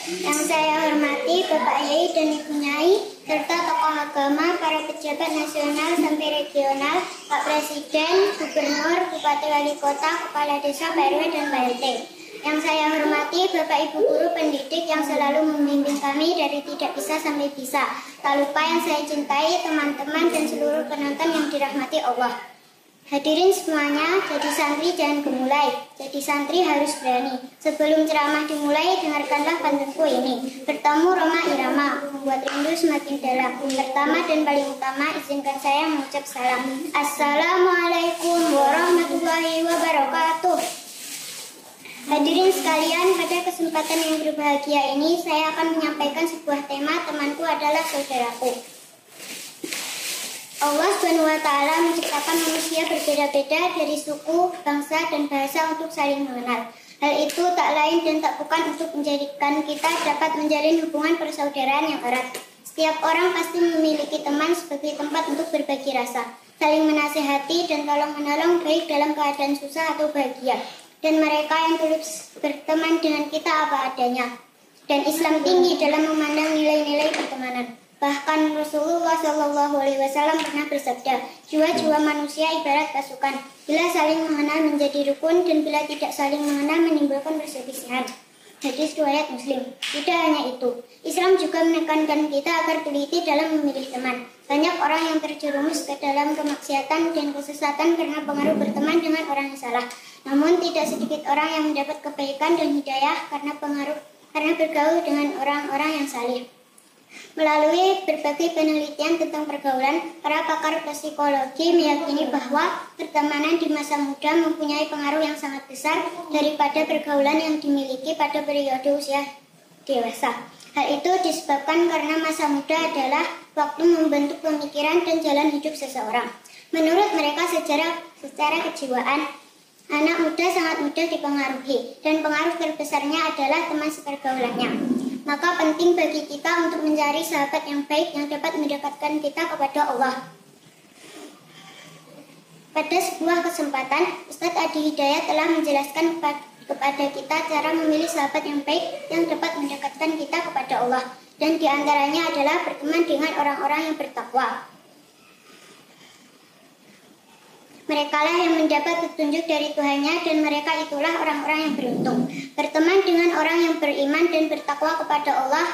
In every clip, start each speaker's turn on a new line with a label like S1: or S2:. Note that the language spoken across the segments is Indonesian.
S1: Yang saya hormati Bapak Yai dan Ibu Nyai, serta tokoh agama, para pejabat nasional sampai regional, Pak Presiden, Gubernur, Bupati Wali Kota, Kepala Desa, Pak RW, dan Pak RT. Yang saya hormati Bapak Ibu Guru Pendidik yang selalu membimbing kami dari tidak bisa sampai bisa. Tak lupa yang saya cintai teman-teman dan seluruh penonton yang dirahmati Allah. Hadirin semuanya, jadi santri jangan gemulai, jadi santri harus berani. Sebelum ceramah dimulai, dengarkanlah pantunku ini. Bertemu Roma Irama, membuat rindu semakin dalam. Pertama dan paling utama, izinkan saya mengucap salam. Assalamualaikum warahmatullahi wabarakatuh. Hadirin sekalian, pada kesempatan yang berbahagia ini, saya akan menyampaikan sebuah tema, temanku adalah saudaraku. Allah SWT menciptakan manusia berbeda-beda dari suku, bangsa, dan bahasa untuk saling mengenal. Hal itu tak lain dan tak bukan untuk menjadikan kita dapat menjalin hubungan persaudaraan yang erat. Setiap orang pasti memiliki teman sebagai tempat untuk berbagi rasa, saling menasihati dan tolong-menolong baik dalam keadaan susah atau bahagia. Dan mereka yang tulus berteman dengan kita apa adanya. Dan Islam tinggi dalam memandang nilai-nilai pertemanan. Bahkan Rasulullah SAW pernah bersabda, jiwa-jiwa manusia ibarat pasukan. Bila saling mengenal menjadi rukun, dan bila tidak saling mengenal menimbulkan perselisihan. Hadis riwayat Muslim. Tidak hanya itu, Islam juga menekankan kita agar teliti dalam memilih teman. Banyak orang yang terjerumus ke dalam kemaksiatan dan kesesatan karena pengaruh berteman dengan orang yang salah. Namun tidak sedikit orang yang mendapat kebaikan dan hidayah karena bergaul dengan orang-orang yang saleh. Melalui berbagai penelitian tentang pergaulan, para pakar psikologi meyakini bahwa pertemanan di masa muda mempunyai pengaruh yang sangat besar daripada pergaulan yang dimiliki pada periode usia dewasa. Hal itu disebabkan karena masa muda adalah waktu membentuk pemikiran dan jalan hidup seseorang. Menurut mereka secara kejiwaan, anak muda sangat mudah dipengaruhi, dan pengaruh terbesarnya adalah teman sepergaulannya. Maka penting bagi kita untuk mencari sahabat yang baik yang dapat mendekatkan kita kepada Allah. Pada sebuah kesempatan, Ustadz Adi Hidayat telah menjelaskan kepada kita cara memilih sahabat yang baik yang dapat mendekatkan kita kepada Allah. Dan diantaranya adalah berteman dengan orang-orang yang bertakwa. Merekalah yang mendapat petunjuk dari Tuhannya, dan mereka itulah orang-orang yang beruntung. Berteman dengan orang yang beriman dan bertakwa kepada Allah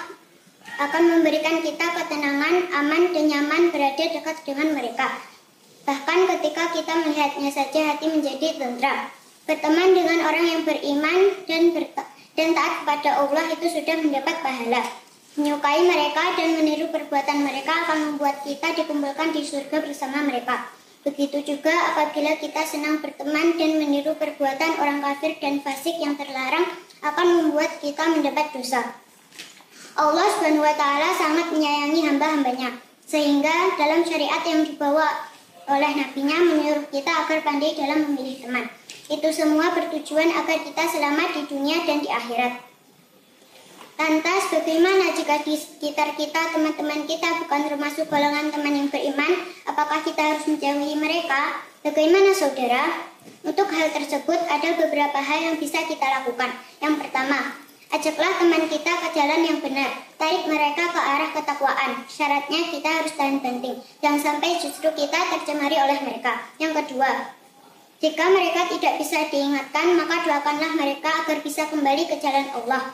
S1: akan memberikan kita ketenangan, aman, dan nyaman berada dekat dengan mereka. Bahkan ketika kita melihatnya saja hati menjadi tentram. Berteman dengan orang yang beriman dan taat kepada Allah itu sudah mendapat pahala. Menyukai mereka dan meniru perbuatan mereka akan membuat kita dikumpulkan di surga bersama mereka. Begitu juga apabila kita senang berteman dan meniru perbuatan orang kafir dan fasik yang terlarang akan membuat kita mendapat dosa. Allah SWT sangat menyayangi hamba-hambanya, sehingga dalam syariat yang dibawa oleh nabinya menyuruh kita agar pandai dalam memilih teman. Itu semua bertujuan agar kita selamat di dunia dan di akhirat. Lantas bagaimana jika di sekitar kita teman-teman kita bukan termasuk golongan teman yang beriman? Apakah kita harus menjauhi mereka? Bagaimana saudara? Untuk hal tersebut ada beberapa hal yang bisa kita lakukan. Yang pertama, ajaklah teman kita ke jalan yang benar. Tarik mereka ke arah ketakwaan. Syaratnya kita harus tahan banting. Jangan sampai justru kita tercemari oleh mereka. Yang kedua, jika mereka tidak bisa diingatkan, maka doakanlah mereka agar bisa kembali ke jalan Allah.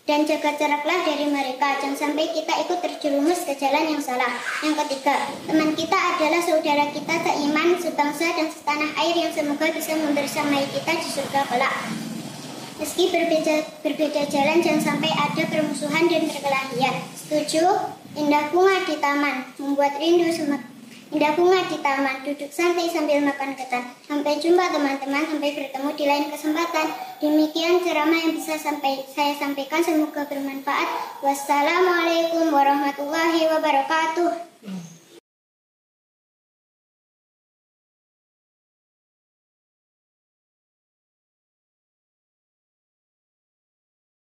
S1: Dan jaga jaraklah dari mereka, jangan sampai kita ikut terjerumus ke jalan yang salah. Yang ketiga, teman kita adalah saudara kita seiman, sebangsa, dan setanah air yang semoga bisa membersamai kita di surga kelak. Meski berbeda jalan, jangan sampai ada permusuhan dan perkelahian. Setuju? Indah bunga di taman, membuat rindu semakin. Indah bunga di taman, duduk santai sambil makan ketan. Sampai jumpa teman-teman, sampai bertemu di lain kesempatan. Demikian ceramah yang bisa saya sampaikan, semoga bermanfaat. Wassalamualaikum warahmatullahi wabarakatuh.